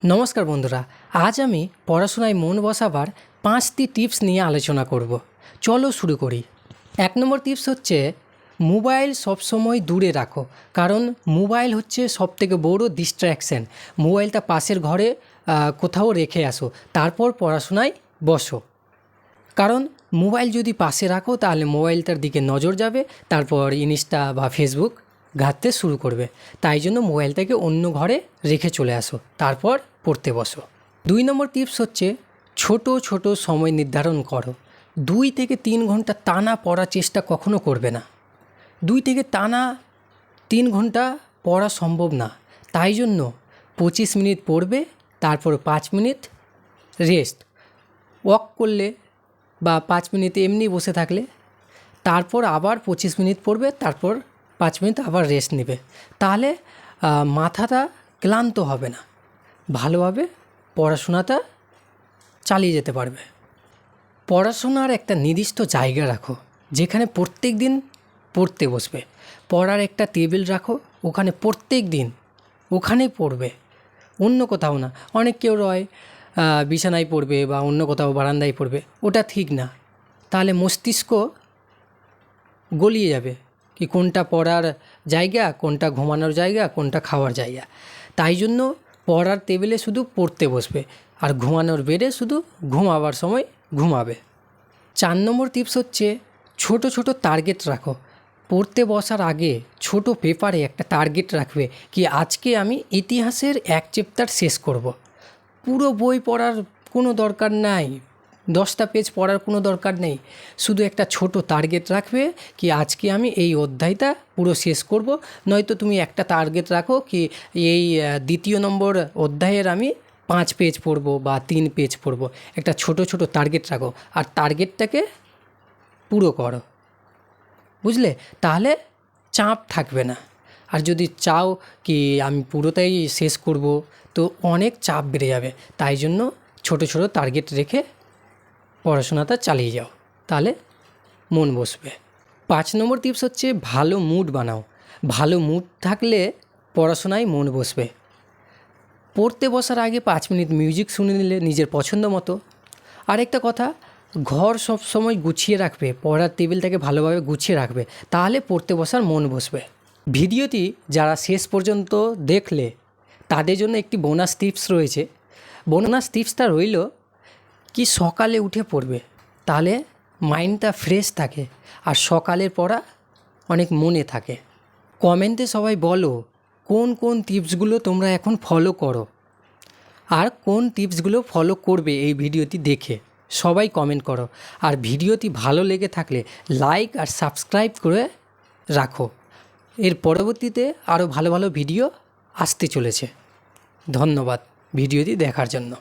নমস্কার বন্ধুরা, আজ আমি পড়াশোনায় মন বসাবার 5টি টিপস নিয়ে আলোচনা করব। চলো শুরু করি। 1 নম্বর টিপস হচ্ছে মোবাইল সবসময় দূরে রাখো, কারণ মোবাইল হচ্ছে সবথেকে বড় ডিস্ট্র্যাকশন। মোবাইলটা পাশের ঘরে কোথাও রেখে আসো, তারপর পড়াশোনায় বসো। কারণ মোবাইল যদি পাশে রাখো তাহলে মোবাইলটার দিকে নজর যাবে, তারপর ইনস্টা বা ফেসবুক ঘাঁটতে শুরু করবে। তাই জন্য মোবাইলটাকে অন্য ঘরে রেখে চলে আসো, তারপর পড়তে বসো। 2 নম্বর টিপস হচ্ছে ছোট ছোট সময় নির্ধারণ করো। 2 থেকে 3 ঘন্টা টানা পড়ার চেষ্টা কখনো করবে না। 2 থেকে টানা 3 ঘন্টা পড়া সম্ভব না। তাই জন্য 25 মিনিট পড়বে, তারপর 5 মিনিট রেস্ট, ওয়াক করলে বা 5 মিনিট এমনি বসে থাকলে, তারপর আবার 25 মিনিট পড়বে, তারপর 5 মিনিট আবার রেস্ট নেবে। তাহলে মাথাটা ক্লান্ত হবে না, ভালোভাবে পড়াশোনাটা চালিয়ে যেতে পারবে। পড়াশোনার একটা নির্দিষ্ট জায়গা রাখো, যেখানে প্রত্যেক দিন পড়তে বসবে। পড়ার একটা টেবিল রাখো, ওখানে প্রত্যেক দিন ওখানেই পড়বে, অন্য কোথাও না। অনেক কেউ রয় বিছানায় পড়বে বা অন্য কোথাও বারান্দায় পড়বে, ওটা ঠিক না। তাহলে মস্তিষ্ক গলিয়ে যাবে কি কোনটা পড়ার জায়গা, কোনটা ঘুমানোর জায়গা, কোনটা খাওয়ার জায়গা। তাই জন্য পড়ার টেবিলে শুধু পড়তে বসবে, আর ঘুমানোর বেডে শুধু ঘুমাবার সময় ঘুমাবে। 4 নম্বর টিপস হচ্ছে ছোট ছোট টার্গেট রাখো। পড়তে বসার আগে ছোট পেপারে একটা টার্গেট রাখবে কি আজকে আমি ইতিহাসের 1 চ্যাপ্টার শেষ করব। পুরো বই পড়ার কোনো দরকার নাই, 10টা পেজ পড়ার কোনো দরকার নেই। শুধু একটা ছোট টার্গেট রাখবে কি আজকে আমি এই অধ্যায়টা পুরো শেষ করব। নয়তো তুমি একটা টার্গেট রাখো কি এই 2 নম্বর অধ্যায়ের আমি 5 পেজ পড়ব বা 3 পেজ পড়ব। একটা ছোট ছোট টার্গেট রাখো আর টার্গেটটাকে পুরো করো, বুঝলে? তাহলে চাপ থাকবে না। আর যদি চাও কি আমি পুরোটাই শেষ করব, তো অনেক চাপ বেড়ে যাবে। তাই জন্য ছোট ছোট টার্গেট রেখে পড়াশোনাটা চালিয়ে যাও, তাহলে মন বসবে। 5 নম্বর টিপস হচ্ছে ভালো মুড বানাও। ভালো মুড থাকলে পড়াশোনায় মন বসবে। পড়তে বসার আগে 5 মিনিট মিউজিক শুনে নিলে নিজের পছন্দ মতো। আরেকটা কথা, ঘর সব সময় গুছিয়ে রাখবে, পড়ার টেবিলটাকে ভালোভাবে গুছিয়ে রাখবে, তাহলে পড়তে বসার মন বসবে। ভিডিওটি যারা শেষ পর্যন্ত দেখলে তাদের জন্য একটি বোনাস টিপস রয়েছে। বোনাস টিপসটা রইল কি সকালে উঠে পড়বে, তাহলে মাইন্ডটা ফ্রেশ থাকে আর সকালের পড়া অনেক মনে থাকে। কমেন্টে সবাই বলো কোন কোন টিপসগুলো তোমরা এখন ফলো করো আর কোন টিপসগুলো ফলো করবে এই ভিডিওটি দেখে। সবাই কমেন্ট করো। আর ভিডিওটি ভালো লেগে থাকলে লাইক আর সাবস্ক্রাইব করে রাখো। এর পরবর্তীতে আরও ভালো ভালো ভিডিও আসতে চলেছে। ধন্যবাদ ভিডিওটি দেখার জন্য।